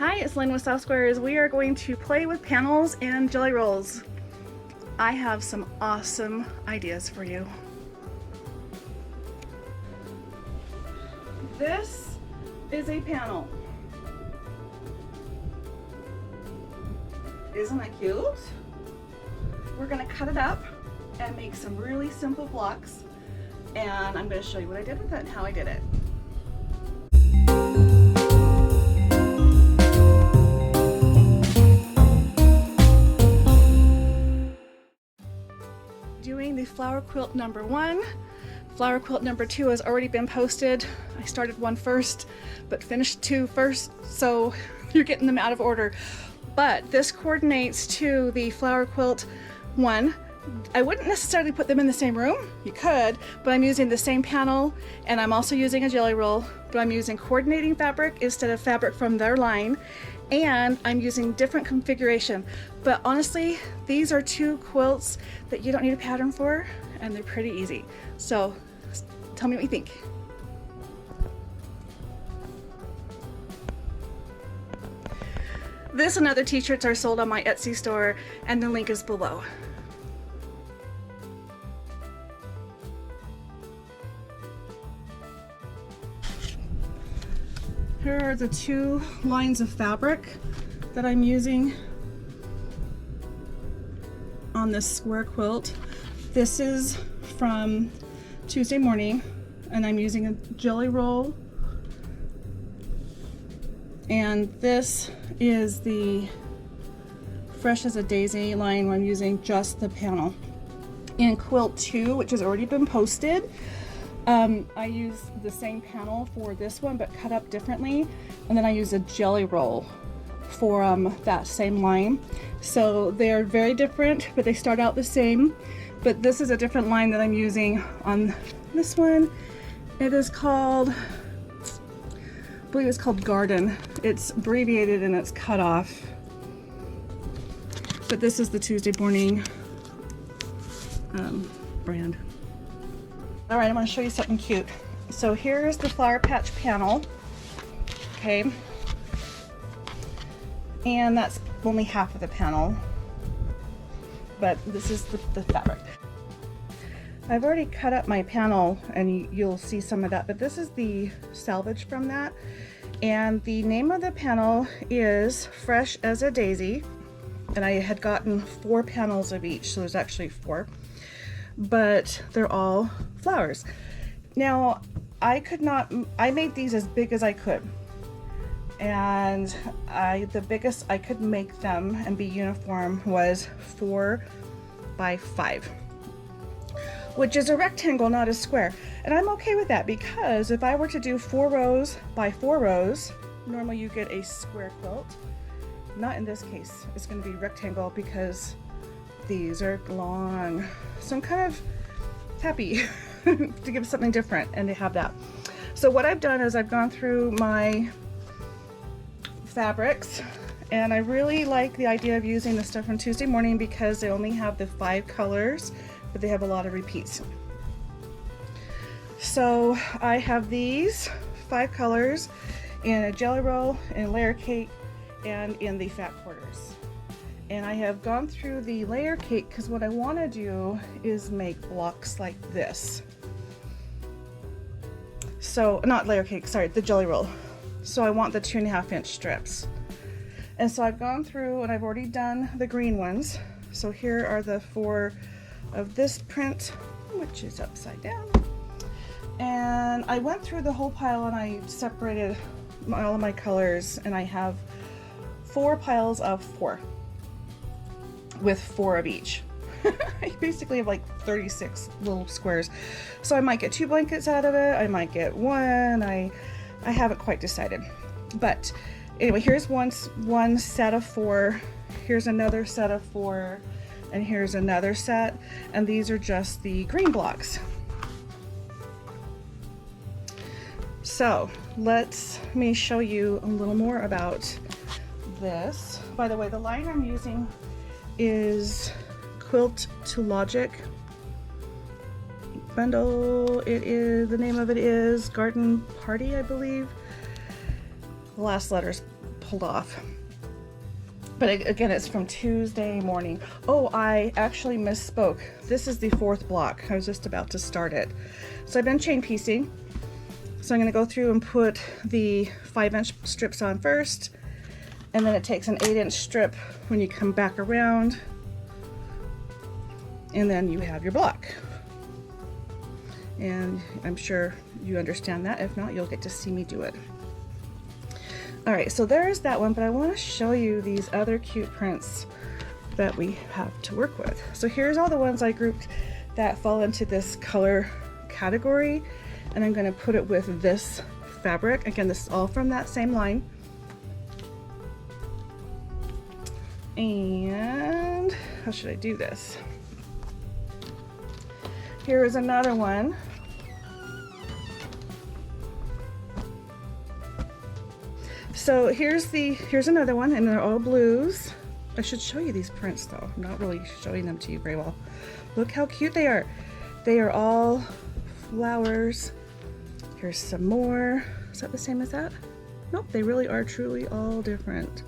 Hi, it's Lynne with Soft Squares. We are going to play with panels and jelly rolls. I have some awesome ideas for you. This is a panel. Isn't that cute? We're going to cut it up and make some really simple blocks, and I'm going to show you what I did with it and how I did it. Doing the flower quilt number 1. Flower quilt number 2 has already been posted. I started 1 first, but finished 2 first, so you're getting them out of order. But this coordinates to the flower quilt 1. I wouldn't necessarily put them in the same room. You could, but I'm using the same panel, and I'm also using a jelly roll, but I'm using coordinating fabric instead of fabric from their line, and I'm using different configuration. But honestly, these are 2 quilts that you don't need a pattern for, and they're pretty easy. So tell me what you think. This and other t-shirts are sold on my Etsy store, and the link is below. Here are the 2 lines of fabric that I'm using on this square quilt. This is from Tuesday morning, and I'm using a jelly roll. And this is the Fresh as a Daisy line where I'm using just the panel. In quilt 2, which has already been posted, I use the same panel for this one but cut up differently, and then I use a jelly roll for that same line. So they're very different, but they start out the same. But this is a different line that I'm using on this one. It is called, I believe it's called Garden. It's abbreviated and it's cut off. But this is the Tuesday morning brand. All right, I'm going to show you something cute. So here's the Flower Patch panel, okay, and that's only half of the panel, but this is the fabric. I've already cut up my panel, and you'll see some of that, but this is the salvage from that, and the name of the panel is Fresh as a Daisy, and I had gotten 4 panels of each, so there's actually 4. But they're all flowers. Now, I made these as big as I could, and the biggest I could make them and be uniform was 4 by 5, which is a rectangle, not a square. And I'm okay with that, because if I were to do 4 rows by 4 rows, normally you get a square quilt. Not in this case. It's going to be rectangle because these are long. So I'm kind of happy to give something different and to have that. So what I've done is I've gone through my fabrics, and I really like the idea of using the stuff from Tuesday morning because they only have the 5 colors, but they have a lot of repeats. So I have these 5 colors in a jelly roll, in layer cake, and in the fat quarters. And I have gone through the layer cake because what I want to do is make blocks like this. So, not layer cake, sorry, the jelly roll. So I want the 2.5 inch strips. And so I've gone through and I've already done the green ones. So here are the 4 of this print, which is upside down. And I went through the whole pile and I separated all of my colors, and I have 4 piles of 4. With 4 of each. I basically have like 36 little squares. So I might get 2 blankets out of it, I might get 1, I haven't quite decided. But anyway, here's one set of 4, here's another set of 4, and here's another set, and these are just the green blocks. So let me show you a little more about this. By the way, the line I'm using is Quilt to Logic bundle. It is, the name of it is Garden Party, I believe. The last letter's pulled off. But again, it's from Tuesday morning. Oh, I actually misspoke. This is the 4th block. I was just about to start it. So I've been chain piecing. So I'm gonna go through and put the 5-inch strips on first, and then it takes an 8-inch strip when you come back around, and then you have your block. And I'm sure you understand that. If not, you'll get to see me do it. All right, so there's that one, but I want to show you these other cute prints that we have to work with. So here's all the ones I grouped that fall into this color category, and I'm going to put it with this fabric. Again, this is all from that same line. And how should I do this? Here is another one. So here's another one, and they're all blues. I should show you these prints though. I'm not really showing them to you very well. Look how cute they are. They are all flowers. Here's some more. Is that the same as that? Nope, they really are truly all different.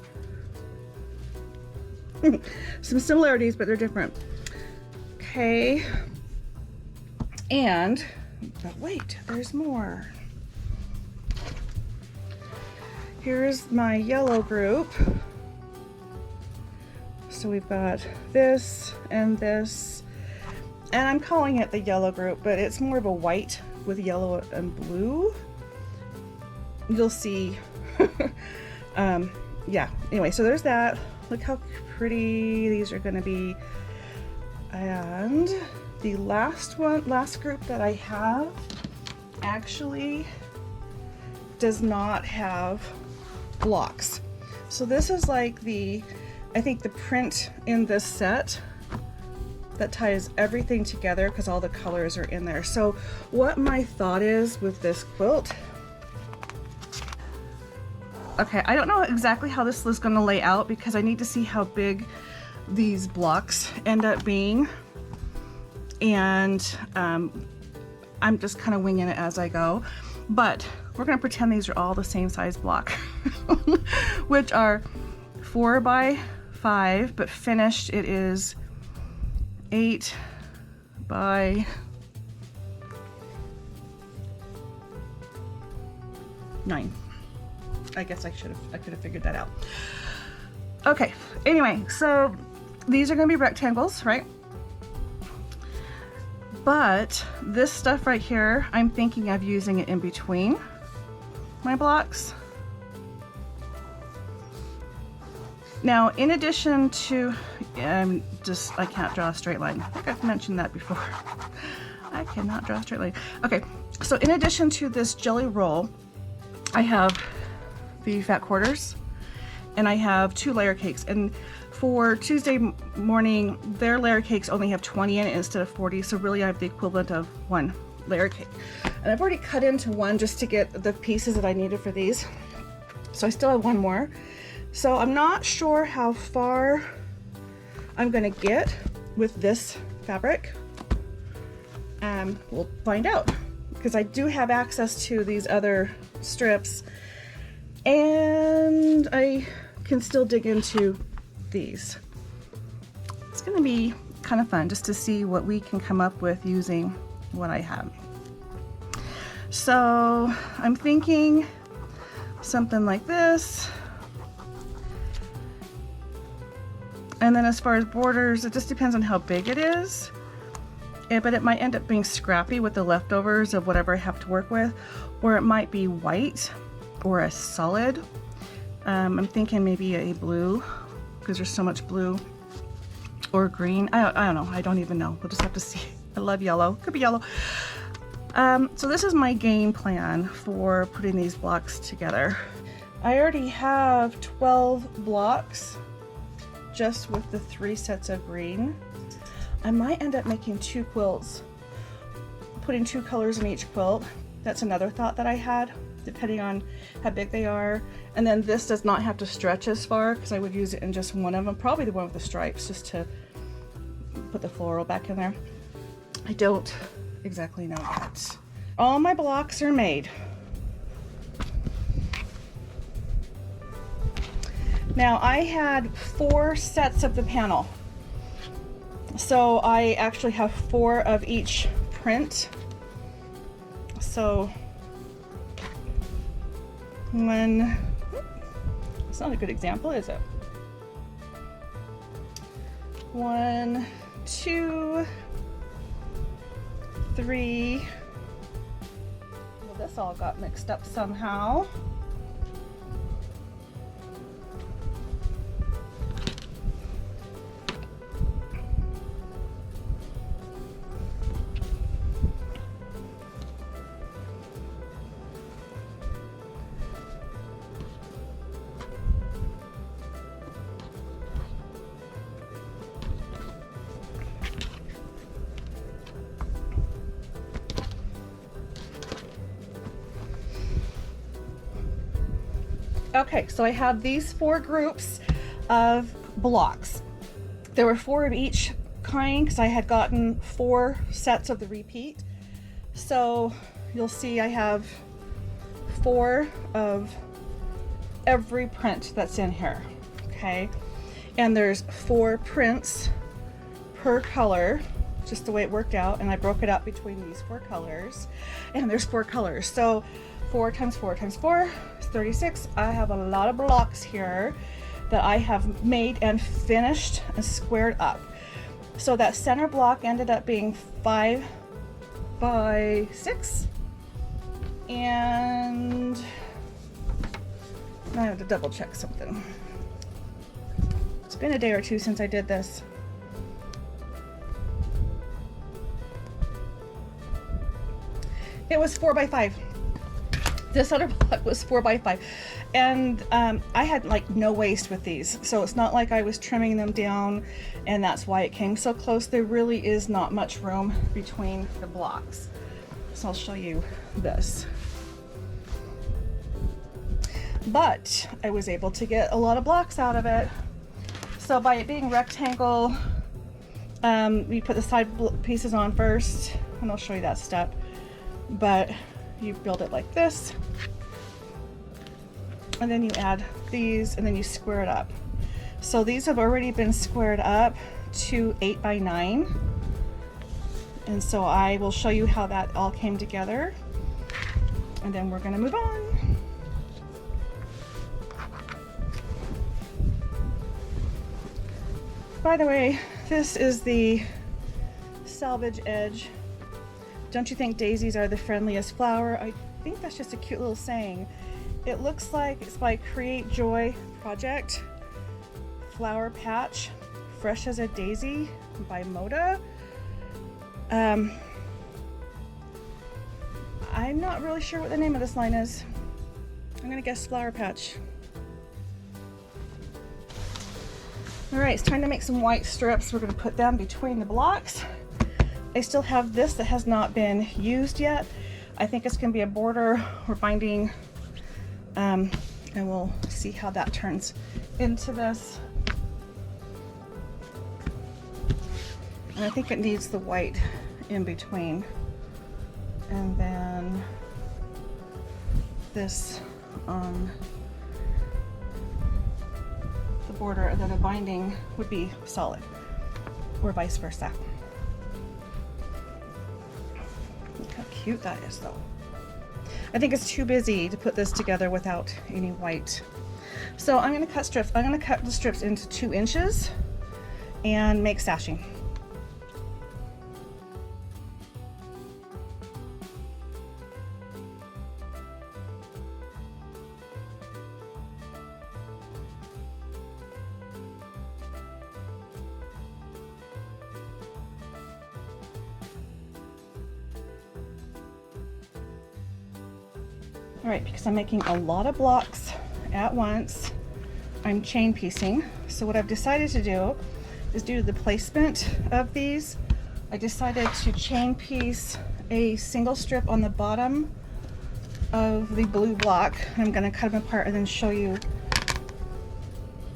Some similarities, but they're different. Okay. But wait, there's more. Here's my yellow group. So we've got this and this, and I'm calling it the yellow group, but it's more of a white with yellow and blue. You'll see. Yeah, anyway, so there's that. Look how pretty these are gonna be. And the last group that I have actually does not have blocks. So this is like I think the print in this set that ties everything together because all the colors are in there. So what my thought is with this quilt, okay, I don't know exactly how this is going to lay out because I need to see how big these blocks end up being, and I'm just kind of winging it as I go. But we're going to pretend these are all the same size block, which are 4 by 5, but finished it is 8 by 9. I guess I could have figured that out. Okay, anyway, so these are going to be rectangles, right? But this stuff right here, I'm thinking of using it in between my blocks. Now, in addition to, I can't draw a straight line. I think I've mentioned that before. I cannot draw a straight line. Okay, so in addition to this jelly roll, I have the fat quarters, and I have 2 layer cakes. And for Tuesday morning, their layer cakes only have 20 in it instead of 40, so really I have the equivalent of 1 layer cake. And I've already cut into one just to get the pieces that I needed for these. So I still have 1 more. So I'm not sure how far I'm gonna get with this fabric. We'll find out, because I do have access to these other strips, and I can still dig into these. It's gonna be kind of fun just to see what we can come up with using what I have. So I'm thinking something like this. And then as far as borders, it just depends on how big it is. But it might end up being scrappy with the leftovers of whatever I have to work with, or it might be white or a solid. I'm thinking maybe a blue, because there's so much blue, or green. I don't know. I don't even know. We'll just have to see. I love yellow. Could be yellow. So this is my game plan for putting these blocks together. I already have 12 blocks just with the 3 sets of green. I might end up making 2 quilts, putting 2 colors in each quilt. That's another thought that I had, depending on how big they are. And then this does not have to stretch as far, because I would use it in just one of them, probably the one with the stripes, just to put the floral back in there. I don't exactly know yet. All my blocks are made. Now I had 4 sets of the panel. So I actually have 4 of each print. So when, it's not a good example, is it? 1, 2, 3. Well, this all got mixed up somehow. Okay, so I have these 4 groups of blocks. There were 4 of each kind because I had gotten 4 sets of the repeat. So you'll see I have 4 of every print that's in here, okay? And there's 4 prints per color, just the way it worked out, and I broke it up between these 4 colors, and there's 4 colors. So 4 times 4 times 4 is 36. I have a lot of blocks here that I have made and finished and squared up. So that center block ended up being 5 by 6, and I have to double check something. It's been a day or two since I did this. It was 4 by 5. This other block was 4 by 5, and I had like no waste with these, so it's not like I was trimming them down, and that's why it came so close. There really is not much room between the blocks. So I'll show you this. But I was able to get a lot of blocks out of it. So by it being rectangle, we put the side pieces on first, and I'll show you that step. But you build it like this, and then you add these, and then you square it up. So these have already been squared up to 8 by 9, and so I will show you how that all came together, and then we're going to move on. By the way, this is the salvage edge. Don't you think daisies are the friendliest flower? I think that's just a cute little saying. It looks like it's by Create Joy Project. Flower Patch, Fresh as a Daisy by Moda. I'm not really sure what the name of this line is. I'm gonna guess Flower Patch. All right, it's time to make some white strips. We're gonna put them between the blocks. I still have this that has not been used yet. I think it's gonna be a border or binding, and we'll see how that turns into this. And I think it needs the white in between. And then this on the border, and then the binding would be solid, or vice versa. How cute that is though. I think it's too busy to put this together without any white. So I'm going to cut strips. I'm going to cut the strips into 2 inches and make sashing. All right, because I'm making a lot of blocks at once, I'm chain piecing. So what I've decided to do is, due to the placement of these, I decided to chain piece a single strip on the bottom of the blue block. I'm going to cut them apart and then show you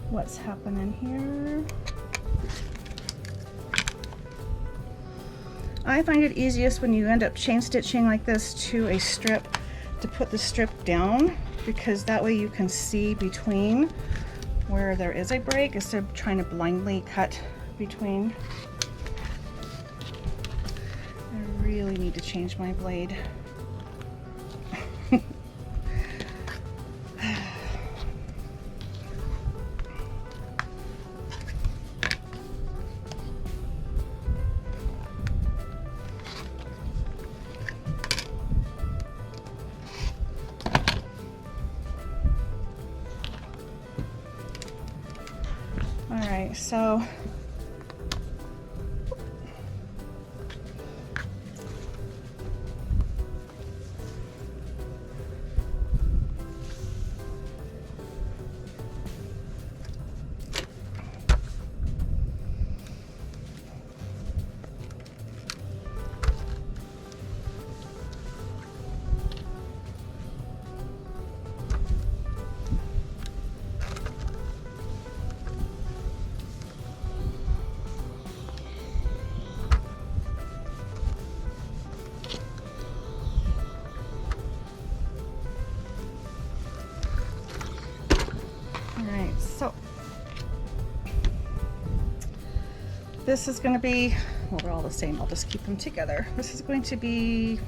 what's happening here. I find it easiest when you end up chain stitching like this to a strip, to put the strip down, because that way you can see between where there is a break instead of trying to blindly cut between. I really need to change my blade. Alright, so this is going to be, well, they're all the same. I'll just keep them together. This is going to be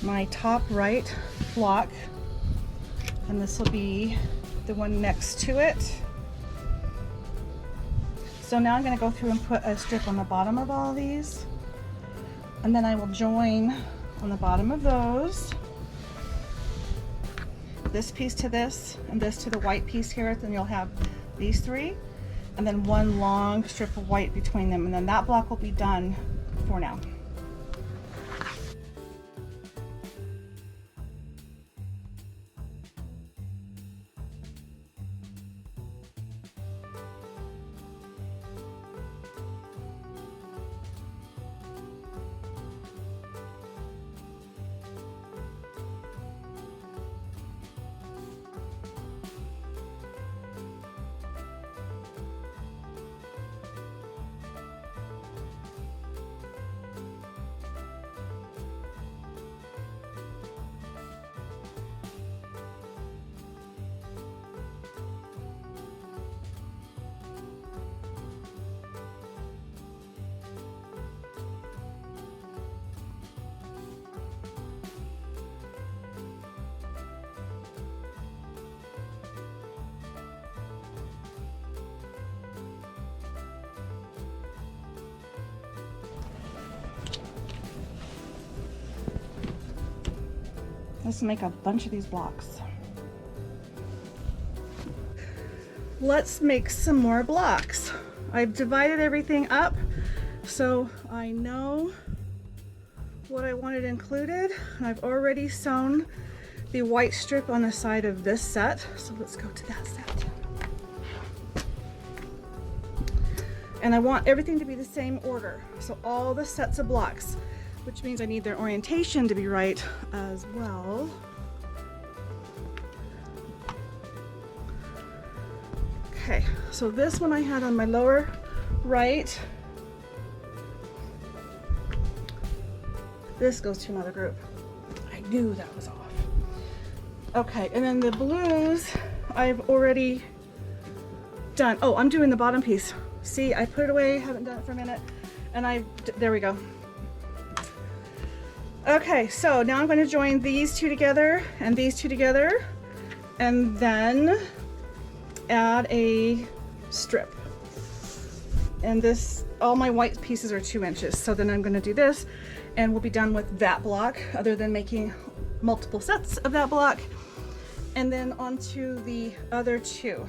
my top right block, and this will be the one next to it. So now I'm going to go through and put a strip on the bottom of all of these, and then I will join on the bottom of those this piece to this and this to the white piece here. Then you'll have these three, and then one long strip of white between them, and then that block will be done for now. Let's make a bunch of these blocks. Let's make some more blocks. I've divided everything up so I know what I wanted included. I've already sewn the white strip on the side of this set, so let's go to that set. And I want everything to be the same order, so all the sets of blocks, which means I need their orientation to be right as well. Okay, so this one I had on my lower right. This goes to another group. I knew that was off. Okay, and then the blues I've already done. Oh, I'm doing the bottom piece. See, I put it away, haven't done it for a minute, and there we go. Okay, so now I'm going to join these two together and these two together, and then add a strip. And this, all my white pieces are 2 inches. So then I'm going to do this, and we'll be done with that block, other than making multiple sets of that block. And then onto the other two.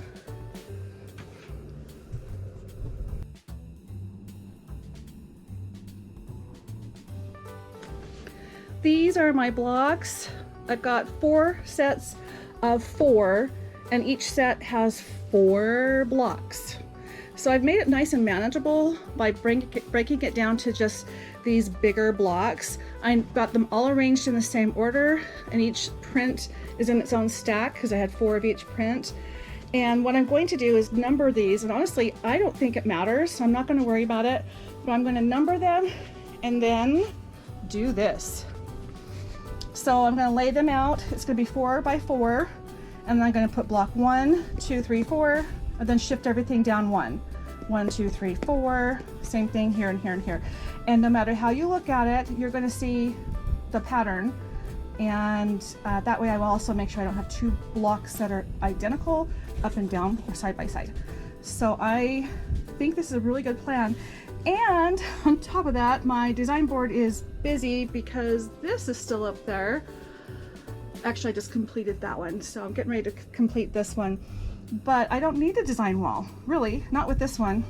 These are my blocks. I've got 4 sets of 4, and each set has 4 blocks. So I've made it nice and manageable by breaking it down to just these bigger blocks. I got them all arranged in the same order, and each print is in its own stack because I had 4 of each print. And what I'm going to do is number these, and honestly I don't think it matters, so I'm not going to worry about it, but I'm going to number them and then do this. So I'm going to lay them out. It's going to be 4 by 4, And then I'm going to put block 1, 2, 3, 4, and then shift everything down 1. 1, 2, 3, 4, same thing here and here and here. And no matter how you look at it, you're going to see the pattern. And that way I will also make sure I don't have two blocks that are identical up and down or side by side. So I think this is a really good plan. And on top of that, my design board is busy because this is still up there. Actually, I just completed that one, so I'm getting ready to complete this one. But I don't need a design wall, really, not with this one.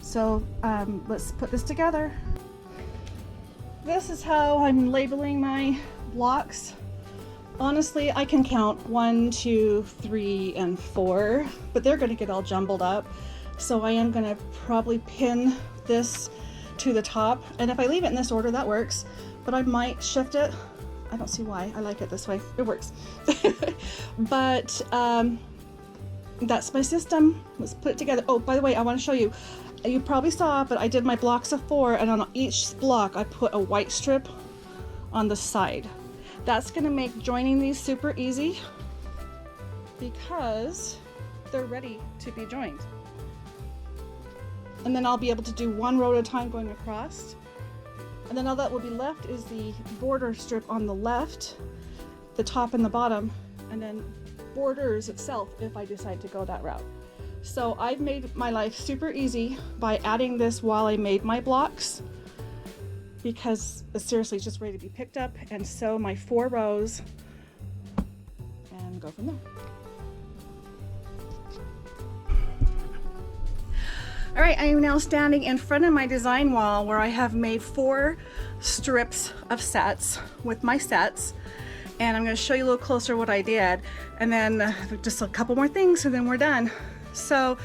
So let's put this together. This is how I'm labeling my blocks. Honestly, I can count 1, 2, 3, and 4, but they're going to get all jumbled up. So I am going to probably pin this to the top, and if I leave it in this order, that works, but I might shift it. I don't see why. I like it this way. It works. But that's my system. Let's put it together. Oh, by the way, I want to show you. You probably saw, but I did my blocks of 4, and on each block I put a white strip on the side. That's going to make joining these super easy because they're ready to be joined. And then I'll be able to do one row at a time going across. And then all that will be left is the border strip on the left, the top and the bottom, and then borders itself if I decide to go that route. So I've made my life super easy by adding this while I made my blocks, because seriously, it's just ready to be picked up and sew my 4 rows and go from there. All right, I am now standing in front of my design wall where I have made 4 strips of sets with my sets. And I'm going to show you a little closer what I did. And then just a couple more things and then we're done. So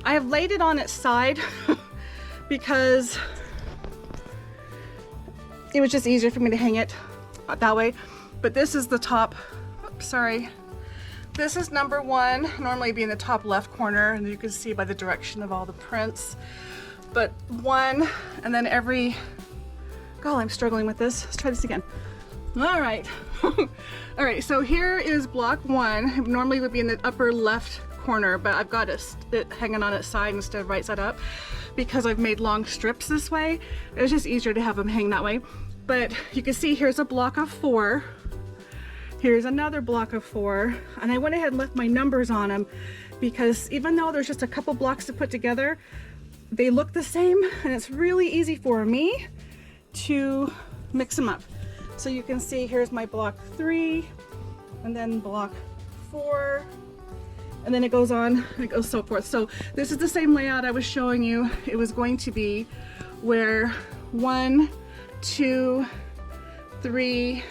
I have laid it on its side because it was just easier for me to hang it that way. But this is the top, oops, sorry. This is number 1, normally be in the top left corner, and you can see by the direction of all the prints. But 1, and then every, God, I'm struggling with this. Let's try this again. All right. All right, so here is block 1. It normally would be in the upper left corner, but I've got it hanging on its side instead of right side up because I've made long strips this way. It was just easier to have them hang that way. But you can see here's a block of 4. Here's another block of 4, and I went ahead and left my numbers on them because even though there's just a couple blocks to put together, they look the same, and it's really easy for me to mix them up. So you can see here's my block 3, and then block 4, and then it goes on, and it goes so forth. So this is the same layout I was showing you. It was going to be where 1, 2, 3,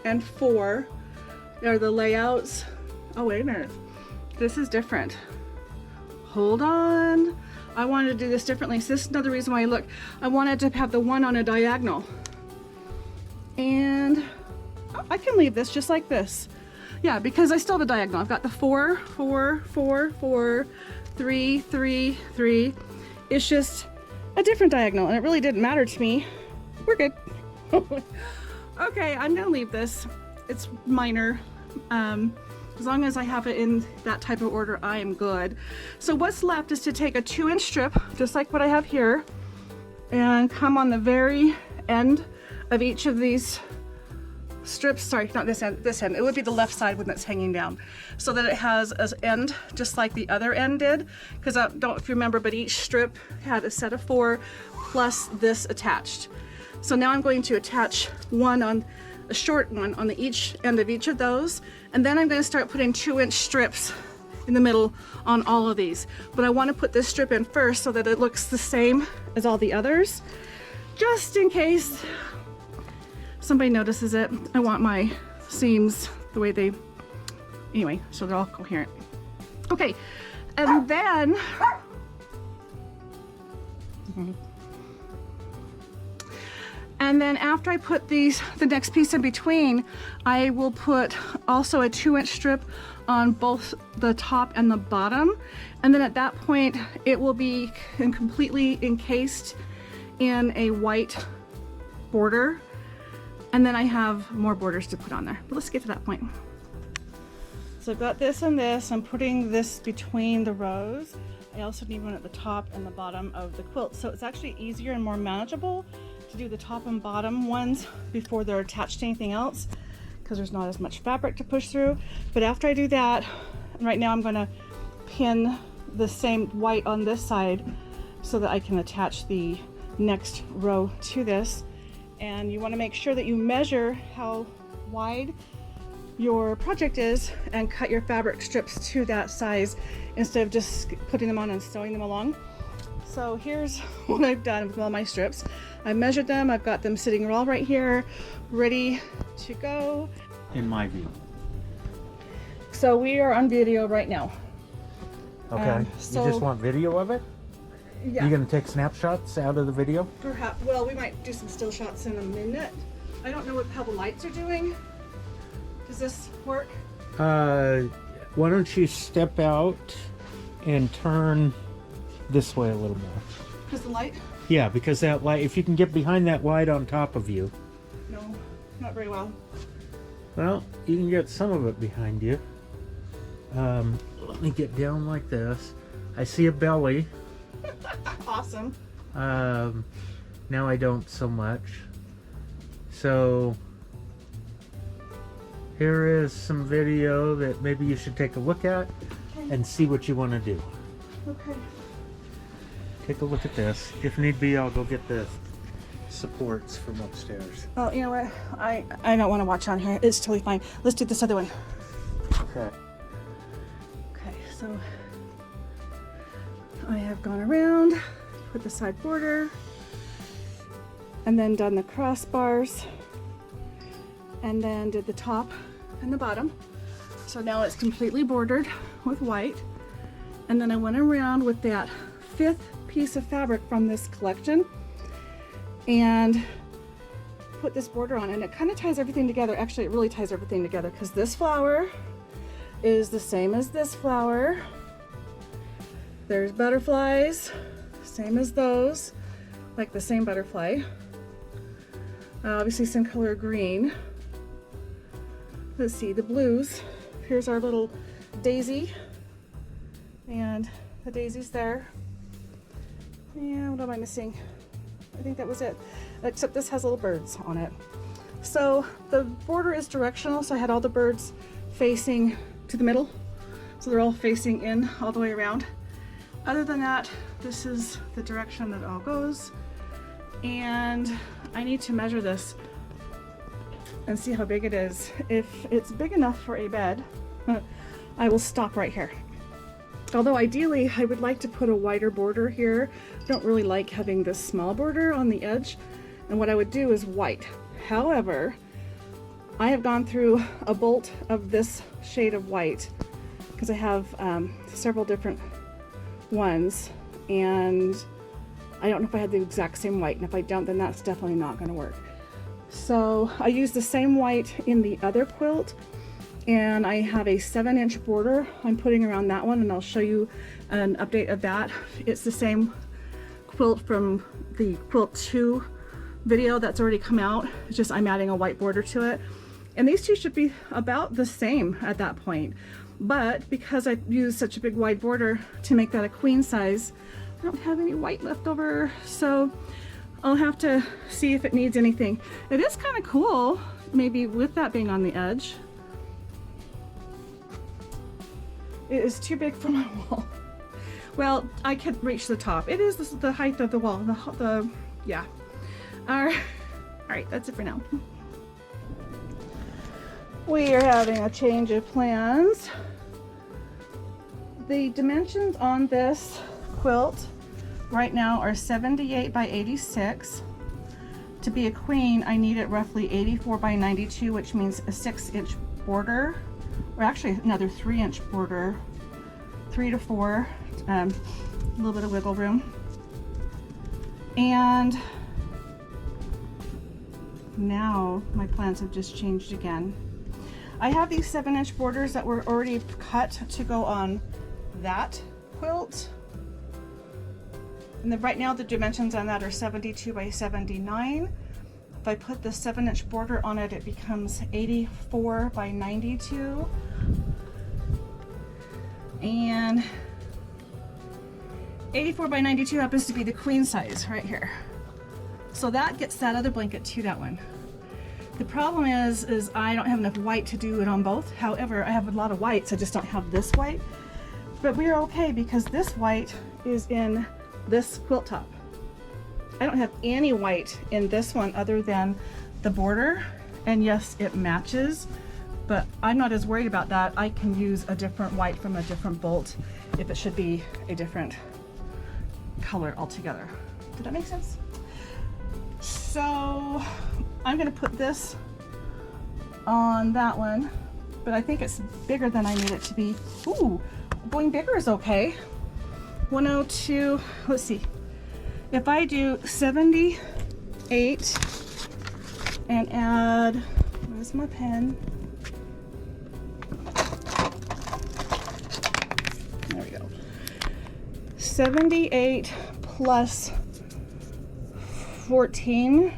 and 4 are the layouts. Oh, wait a minute. This is different. Hold on. I wanted to do this differently. So this is another reason why I wanted to have the 1 on a diagonal. And I can leave this just like this. Yeah, because I still have a diagonal. I've got the 4, 4, 4, 4, 3, 3, 3. It's just a different diagonal, and it really didn't matter to me. We're good. Okay, I'm gonna leave this. It's minor. As long as I have it in that type of order, I am good. So what's left is to take a 2-inch strip, just like what I have here, and come on the very end of each of these strips. Sorry, not this end, this end. It would be the left side when that's hanging down, so that it has an end just like the other end did. Because I don't know if you remember, but each strip had a set of 4 plus this attached. So now I'm going to attach one on a short one on the each end of each of those, and then I'm going to start putting 2-inch strips in the middle on all of these. But I want to put this strip in first so that it looks the same as all the others, just in case somebody notices it. I want my seams the way they, anyway, so they're all coherent. Okay, and then and then after I put the next piece in between, I will put also a 2-inch strip on both the top and the bottom. And then at that point, it will be completely encased in a white border. And then I have more borders to put on there. But let's get to that point. So I've got this and this. I'm putting this between the rows. I also need one at the top and the bottom of the quilt. So it's actually easier and more manageable to do the top and bottom ones before they're attached to anything else, because there's not as much fabric to push through. But after I do that, right now I'm going to pin the same white on this side so that I can attach the next row to this. And you want to make sure that you measure how wide your project is and cut your fabric strips to that size instead of just putting them on and sewing them along. So here's what I've done with all my strips. I measured them. I've got them sitting all right here, ready to go. In my view. So we are on video right now. Okay. So, you just want video of it? Yeah. You gonna take snapshots out of the video? Perhaps. Well, we might do some still shots in a minute. I don't know how the lights are doing. Does this work? Why don't you step out and turn this way a little more? Because the light? Yeah, because that light, if you can get behind that light on top of you. No, not very well. Well, you can get some of it behind you. Let me get down like this. I see a belly. Awesome. Now I don't so much. So here is some video that maybe you should take a look at and see what you want to do. Okay. Take a look at this. If need be, I'll go get the supports from upstairs. Well, you know what? I don't want to watch on here. It's totally fine. Let's do this other one. Okay. Okay, so I have gone around, put the side border, and then done the crossbars, and then did the top and the bottom. So now it's completely bordered with white. And then I went around with that 5th piece of fabric from this collection and put this border on, and it kind of ties everything together. Actually, it really ties everything together because this flower is the same as this flower. There's butterflies, same as those, like the same butterfly. Obviously some color green. Let's see, the blues. Here's our little daisy, and the daisy's there. Yeah, what am I missing? I think that was it, except this has little birds on it. So the border is directional, so I had all the birds facing to the middle, so they're all facing in all the way around. Other than that, this is the direction that it all goes, and I need to measure this and see how big it is. If it's big enough for a bed, I will stop right here. Although ideally I would like to put a wider border here. I don't really like having this small border on the edge, and what I would do is white. However, I have gone through a bolt of this shade of white because I have several different ones, and I don't know if I had the exact same white, and if I don't, then that's definitely not going to work. So I use the same white in the other quilt, and I have a 7-inch border I'm putting around that one, and I'll show you an update of that. It's the same quilt from the Quilt 2 video that's already come out. It's just I'm adding a white border to it, and these two should be about the same at that point. But because I used such a big wide border to make that a queen size, I don't have any white left over, so I'll have to see if it needs anything. It is kind of cool, maybe with that being on the edge. It is too big for my wall. Well, I could reach the top. It is the height of the wall. Yeah. All right, that's it for now. We are having a change of plans. The dimensions on this quilt right now are 78 by 86. To be a queen, I need it roughly 84 by 92, which means a 6-inch border, or actually another 3-inch border, 3 to 4, a little bit of wiggle room. And now my plans have just changed again. I have these 7-inch borders that were already cut to go on that quilt. And right now the dimensions on that are 72 by 79. If I put the 7-inch border on it, it becomes 84 by 92. And 84 by 92 happens to be the queen size right here. So that gets that other blanket to that one. The problem is I don't have enough white to do it on both. However, I have a lot of whites, I just don't have this white. But we're okay because this white is in this quilt top. I don't have any white in this one other than the border. And yes, it matches, but I'm not as worried about that. I can use a different white from a different bolt if it should be a different color altogether. Did that make sense? So I'm gonna put this on that one, but I think it's bigger than I need it to be. Ooh, going bigger is okay. 102, let's see. If I do 78 and add, where's my pen? There we go. 78 plus 14.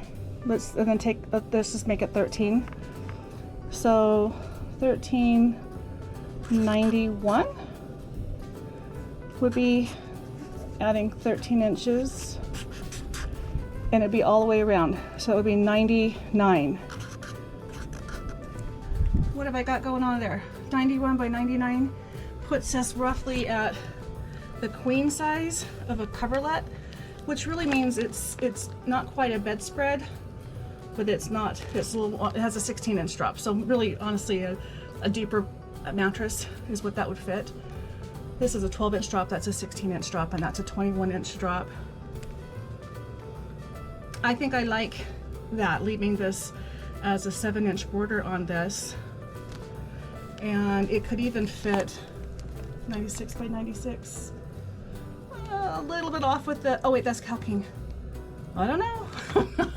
Let's just make it 13. So 1391 would be adding 13 inches, and it'd be all the way around. So it would be 99. What have I got going on there? 91 by 99 puts us roughly at the queen size of a coverlet, which really means it's not quite a bedspread, but it has a 16-inch drop. So really, honestly, a deeper mattress is what that would fit. This is a 12-inch drop, that's a 16-inch drop, and that's a 21-inch drop. I think I like that, leaving this as a 7-inch border on this. And it could even fit 96 by 96. A little bit off with the, oh wait, that's caulking. I don't know.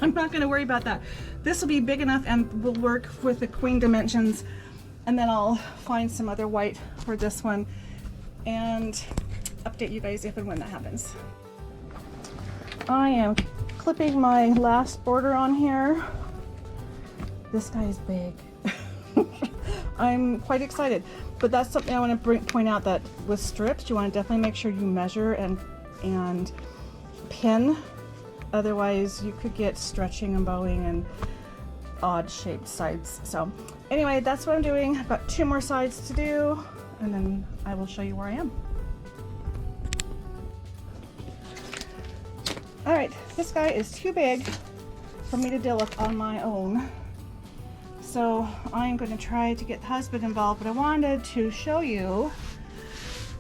I'm not gonna worry about that. This will be big enough and will work with the queen dimensions, and then I'll find some other white for this one and update you guys if and when that happens. I am clipping my last border on here. This guy is big. I'm quite excited, but that's something I want to point out, that with strips you want to definitely make sure you measure and pin, otherwise you could get stretching and bowing and odd shaped sides. So anyway, that's what I'm doing. I've got 2 more sides to do, and then I will show you where I am. All right, this guy is too big for me to deal with on my own. So I'm going to try to get the husband involved, but I wanted to show you.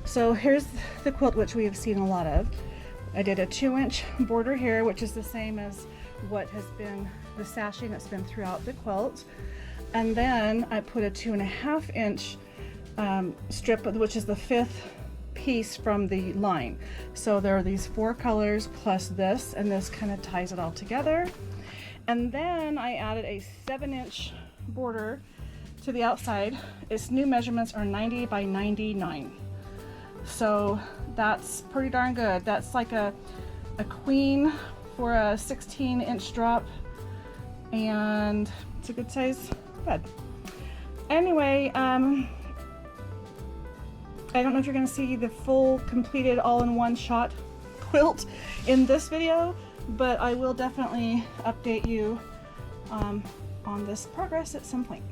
So here's the quilt, which we have seen a lot of. I did a 2-inch border here, which is the same as what has been the sashing that's been throughout the quilt. And then I put a 2.5-inch strip, which is the 5th piece from the line. So there are these 4 colors plus this, and this kind of ties it all together. And then I added a 7-inch border to the outside. Its new measurements are 90 by 99. So that's pretty darn good. That's like a queen for a 16-inch drop, and it's a good size bed. Anyway, I don't know if you're going to see the full completed all-in-one shot quilt in this video, but I will definitely update you on this progress at some point.